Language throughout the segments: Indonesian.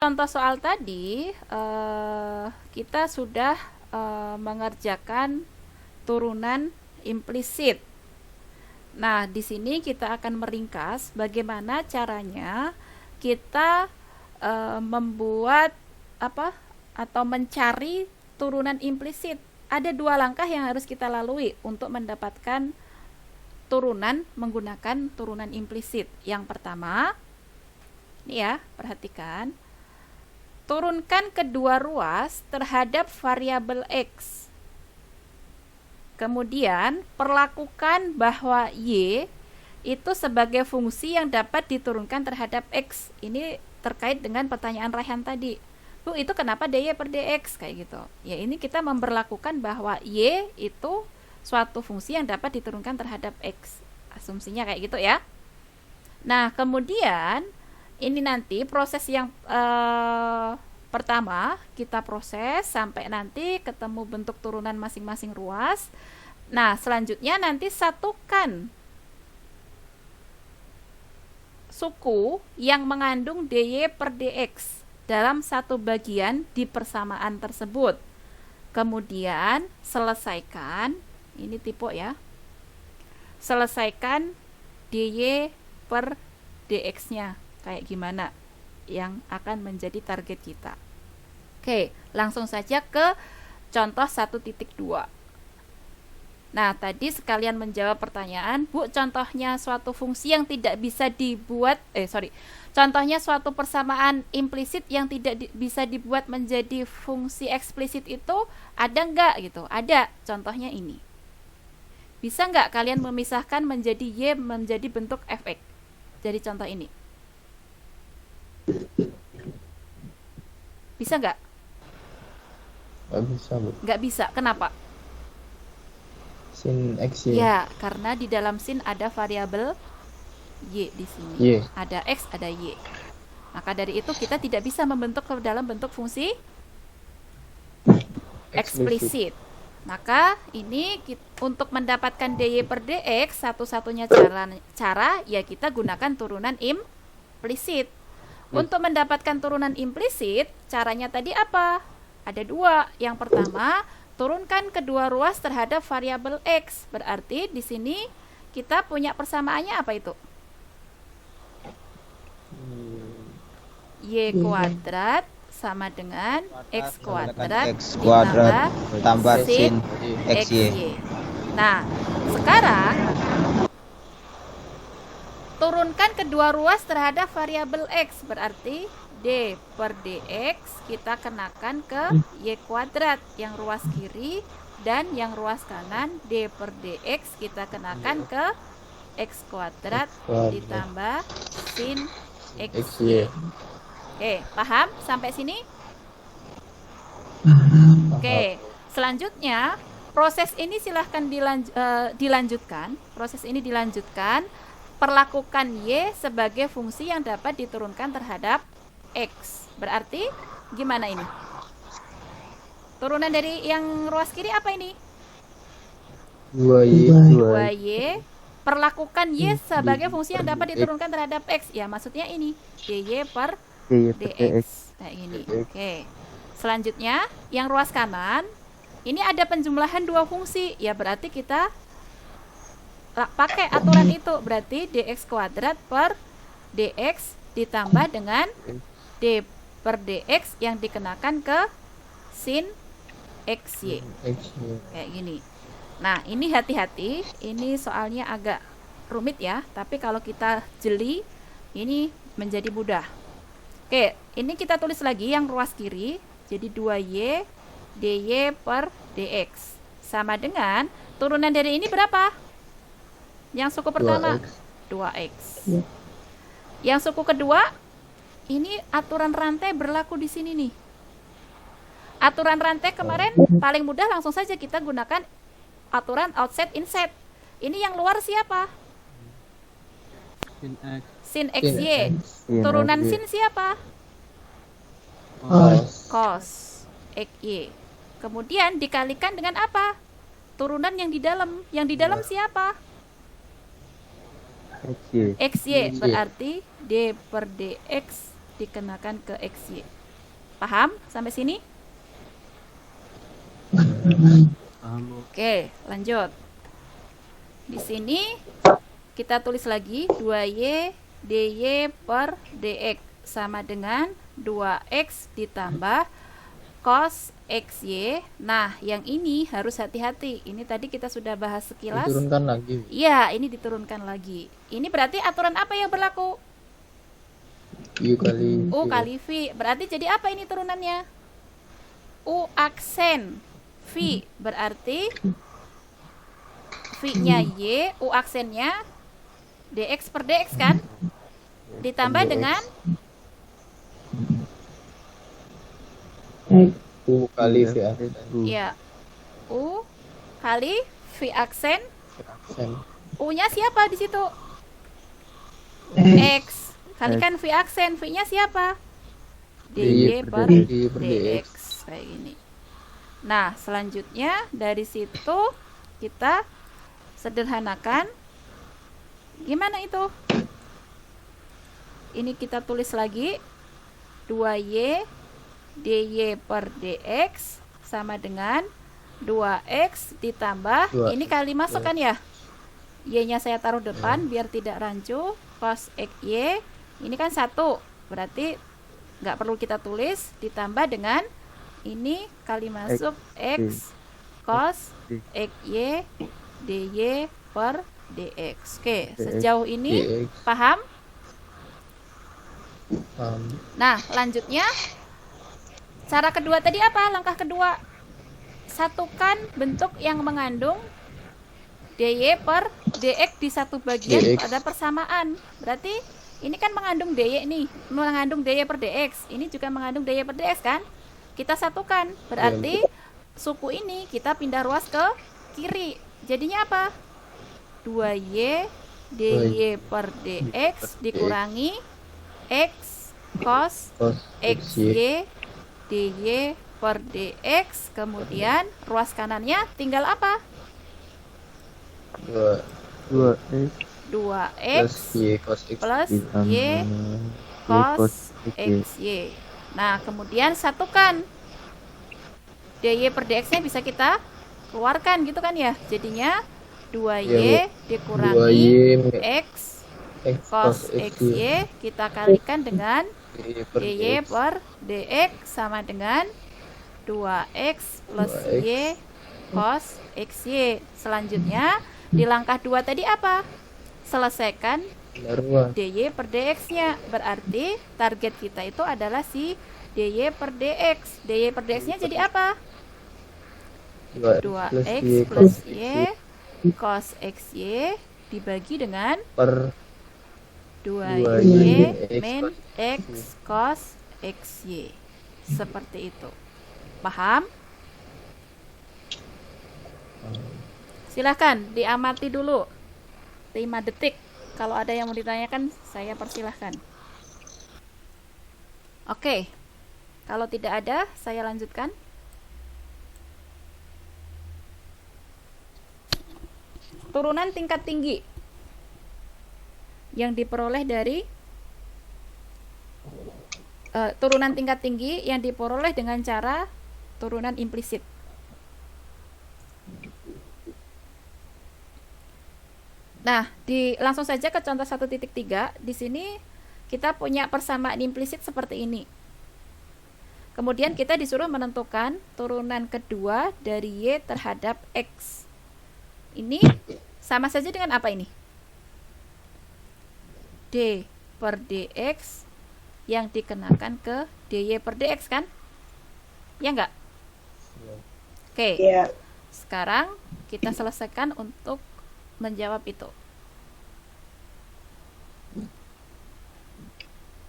Contoh soal tadi, kita sudah mengerjakan turunan implisit. Nah, di sini kita akan meringkas bagaimana caranya kita membuat atau mencari turunan implisit. Ada dua langkah yang harus kita lalui untuk mendapatkan turunan menggunakan turunan implisit. Yang pertama, ini ya, perhatikan. Turunkan kedua ruas terhadap variabel X. Kemudian, perlakukan bahwa Y itu sebagai fungsi yang dapat diturunkan terhadap X. Ini terkait dengan pertanyaan Raihan tadi. Bu, itu kenapa dy per dx? Kayak gitu. Ya, ini kita memberlakukan bahwa Y itu suatu fungsi yang dapat diturunkan terhadap X. Asumsinya kayak gitu ya. Nah, kemudian ini nanti proses yang pertama kita proses sampai nanti ketemu bentuk turunan masing-masing ruas. Nah, selanjutnya nanti satukan suku yang mengandung dy per dx dalam satu bagian di persamaan tersebut. Kemudian selesaikan, ini tipe ya, selesaikan dy per dx-nya kayak gimana yang akan menjadi target kita. Oke, langsung saja ke contoh 1.2. Nah, tadi sekalian menjawab pertanyaan, Bu, contohnya suatu fungsi yang tidak bisa dibuat, contohnya suatu persamaan implisit yang tidak bisa dibuat menjadi fungsi eksplisit itu ada nggak gitu? Ada, contohnya ini. Bisa nggak kalian memisahkan menjadi Y menjadi bentuk fx? Jadi contoh ini. Bisa nggak? Nggak bisa, Bu. Nggak bisa. Kenapa? Sin X, Y. Ya, karena di dalam sin ada variabel Y di sini. Y. Ada X, ada Y. Maka dari itu kita tidak bisa membentuk ke dalam bentuk fungsi eksplisit. Maka ini untuk mendapatkan dy per dx, satu-satunya cara ya kita gunakan turunan implisit. Untuk mendapatkan turunan implisit, caranya tadi apa? Ada dua. Yang pertama, turunkan kedua ruas terhadap variabel X. Berarti di sini kita punya persamaannya apa itu? Y kuadrat sama dengan X kuadrat tambah sin XY. Nah, sekarang turunkan kedua ruas terhadap variabel X, berarti D per dx kita kenakan ke Y kuadrat yang ruas kiri, dan yang ruas kanan D per dx kita kenakan ke X kuadrat ditambah sin XY. Oke, paham sampai sini? Oke, selanjutnya proses ini silahkan dilanjutkan. Proses ini dilanjutkan. Perlakukan Y sebagai fungsi yang dapat diturunkan terhadap X. Berarti gimana ini? Turunan dari yang ruas kiri apa ini? 2Y. Perlakukan Y sebagai fungsi yang dapat diturunkan terhadap X. Ya, maksudnya ini dy per dx. Kayak gini. Oke. Selanjutnya, yang ruas kanan, ini ada penjumlahan dua fungsi. Ya, berarti kita pakai aturan itu, berarti dx kuadrat per dx ditambah dengan d per dx yang dikenakan ke sin xy. Kayak gini. Nah, ini hati-hati, ini soalnya agak rumit ya, tapi kalau kita jeli ini menjadi mudah. Oke, ini kita tulis lagi yang ruas kiri, jadi 2y dy per dx sama dengan turunan dari ini berapa? Yang suku pertama 2x. Yang suku kedua, ini aturan rantai berlaku di sini nih. Aturan rantai kemarin paling mudah, langsung saja kita gunakan aturan outside inset. Ini yang luar siapa? Sin xy. Turunan sin siapa? Cos xy. Kemudian dikalikan dengan apa? Turunan yang di dalam. Yang di dalam siapa? XY, berarti D per DX dikenakan ke XY. Paham sampai sini? Oke, lanjut. Di sini kita tulis lagi 2Y dy per dx sama dengan 2x ditambah cos xy. Nah, yang ini harus hati-hati. Ini tadi kita sudah bahas sekilas. Diturunkan lagi. Iya, ini diturunkan lagi. Ini berarti aturan apa yang berlaku? U kali U kali V. Berarti jadi apa ini turunannya? U aksen V. Berarti V-nya Y, U aksennya dx per dx kan? Ditambah dengan U kali V aksen. ya U kali V aksen. Aksen. U-nya siapa di situ? X. Kalikan V aksen. V-nya siapa? dy per dx. Kayak gini. Nah, selanjutnya dari situ kita sederhanakan. Gimana itu? Ini kita tulis lagi 2y dy per dx sama dengan 2x ditambah 2. ini kali masuk kan ya? Y-nya saya taruh depan biar tidak rancu. Cos xy ini kan 1, berarti nggak perlu kita tulis, ditambah dengan ini kali masuk x cos xy dy per dx. Oke, sejauh ini dx. paham? Paham. Nah, lanjutnya cara kedua tadi apa? Langkah kedua, satukan bentuk yang mengandung dy per dx di satu bagian dx. pada persamaan. Berarti ini kan mengandung dy nih, mengandung dy per dx. Ini juga mengandung dy per dx kan? Kita satukan. Berarti suku ini kita pindah ruas ke kiri. Jadinya apa? 2y dy per dx dikurangi x cos xy dy per dx. Kemudian ruas kanannya tinggal apa? 2x Y cos X. plus y cos xy. Nah, kemudian satukan. dy per dx nya bisa kita keluarkan gitu kan ya. Jadinya 2y dikurangi 2Y x X cos xy kita kalikan dengan dy per dx sama dengan 2x plus 2x. y cos xy. Selanjutnya di langkah 2 tadi apa? Selesaikan ruas. dy per dx nya. Berarti target kita itu adalah si dy per dx. dy per dx nya jadi apa? 2x plus y cos xy dibagi dengan per 2y min x cos xy. Seperti itu. Paham? Silahkan diamati dulu 5 detik. Kalau ada yang mau ditanyakan, saya persilahkan. Oke. Kalau tidak ada, saya lanjutkan. Turunan tingkat tinggi yang diperoleh dari turunan tingkat tinggi yang diperoleh dengan cara turunan implisit. Nah, langsung saja ke contoh 1.3. Di sini kita punya persamaan implisit seperti ini. Kemudian kita disuruh menentukan turunan kedua dari y terhadap x. Ini sama saja dengan apa ini? D per dx yang dikenakan ke dy per dx kan? Ya enggak? Oke. Sekarang kita selesaikan untuk menjawab itu.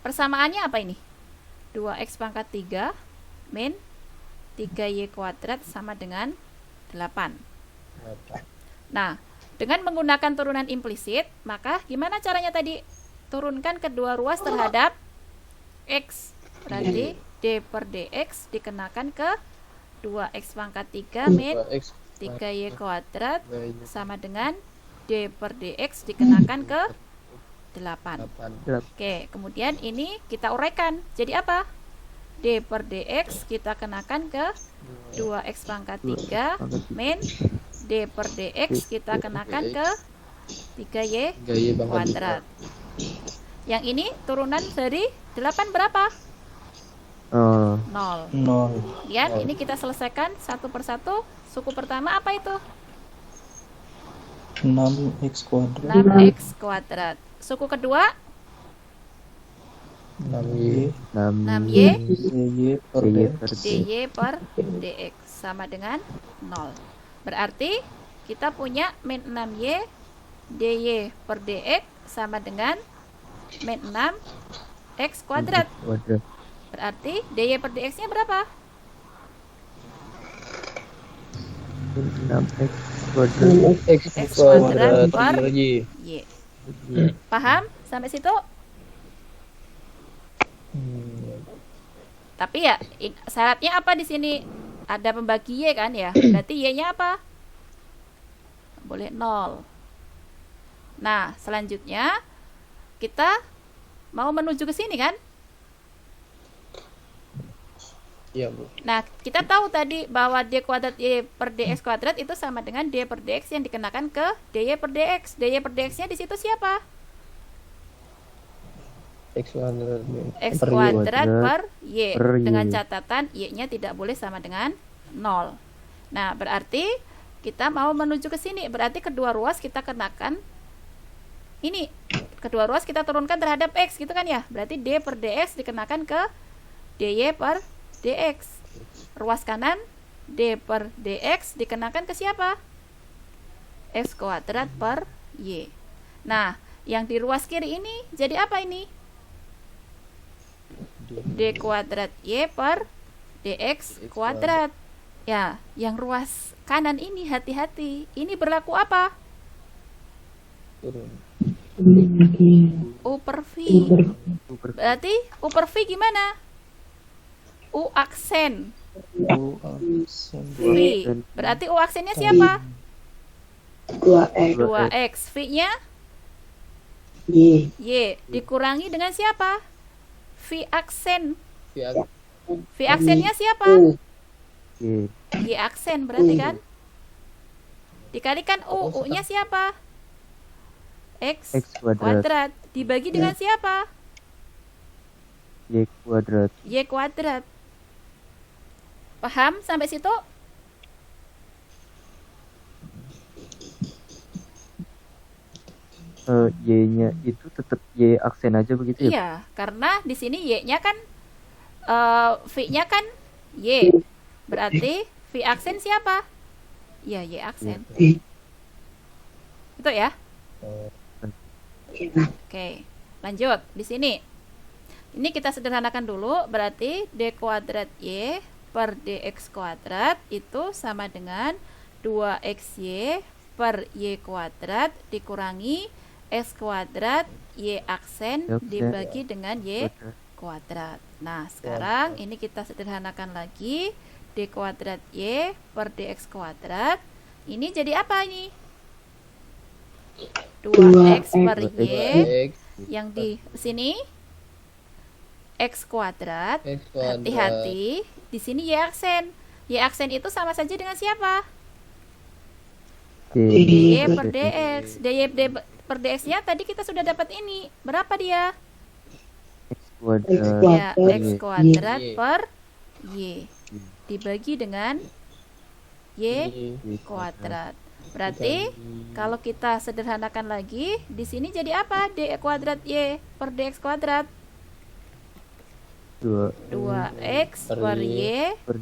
Persamaannya apa ini? 2x pangkat 3 min 3y kuadrat sama dengan 8. Nah, dengan menggunakan turunan implisit, maka gimana caranya tadi? Turunkan kedua ruas terhadap x. Berarti d per dx dikenakan ke 2x pangkat 3 min 3y kuadrat sama dengan d per dx dikenakan ke 8. 8. Oke, kemudian ini kita uraikan. Jadi apa? D per dx kita kenakan ke 2x pangkat 3 min D per dx kita kenakan ke 3y 3y pangkat kuadrat. Yang ini turunan dari 8 berapa? 0. Kemudian ini kita selesaikan satu persatu. Suku pertama apa itu? 6x kuadrat 6x kuadrat. Suku kedua 6y 6y dy per dx. dy per dx sama dengan 0. Berarti kita punya min 6y dy per dx sama dengan min 6x kuadrat. Berarti dy per dx nya berapa? 6x X kuadrat per y. y. Paham sampai situ? Tapi ya syaratnya apa di sini? Ada pembagi y kan ya? Berarti y-nya apa? Boleh 0. Nah, selanjutnya kita mau menuju ke sini kan? Iya, Bu. Nah, kita tahu tadi bahwa d kuadrat y per dx kuadrat itu sama dengan d per dx yang dikenakan ke dy per dx. dy per dx-nya di situ siapa? X kuadrat X per y. kuadrat per y. per y. Dengan catatan y-nya tidak boleh sama dengan 0. Nah, berarti kita mau menuju ke sini. Berarti kedua ruas kita kenakan ini. Kedua ruas kita turunkan terhadap x gitu kan ya. Berarti d per dx dikenakan ke dy per dx. Ruas kanan d per dx dikenakan ke siapa? X kuadrat per y. Nah, yang di ruas kiri ini jadi apa ini? D kuadrat y per dx kuadrat. Ya, yang ruas kanan ini hati-hati. Ini berlaku apa? Turun. U per V. Berarti U per V gimana? U aksen U aksen V. Berarti U aksennya siapa? 2x 2x. V-nya y Y. Dikurangi dengan siapa? V aksen. Ya, V aksennya siapa? u Y aksen berarti kan? Dikalikan U. U-nya siapa? X kuadrat. Dibagi dengan siapa? Y kuadrat. Y kuadrat. Paham sampai situ? Y-nya itu tetap Y aksen aja begitu ya? Iya, karena di sini Y-nya kan V-nya kan Y. Berarti V aksen siapa? Ya, Y aksen. Itu ya. Oke, lanjut di sini. Ini kita sederhanakan dulu. Berarti d kuadrat y per dx kuadrat itu sama dengan 2xy per y kuadrat dikurangi x kuadrat y aksen dibagi dengan y kuadrat. Nah, sekarang ini kita sederhanakan lagi. D kuadrat y per dx kuadrat. Ini jadi apa ini? 2x per y X yang di sini x kuadrat. X kuadrat. Hati-hati, di sini y aksen. Y aksen itu sama saja dengan siapa? Y Y per dx. dy per dx-nya tadi kita sudah dapat ini. Berapa dia? X kuadrat. Ya, x Y. kuadrat Y. per y dibagi dengan y Y. kuadrat. Berarti kalau kita sederhanakan lagi, di sini jadi apa? D kuadrat y per dx kuadrat. 2 2x per y per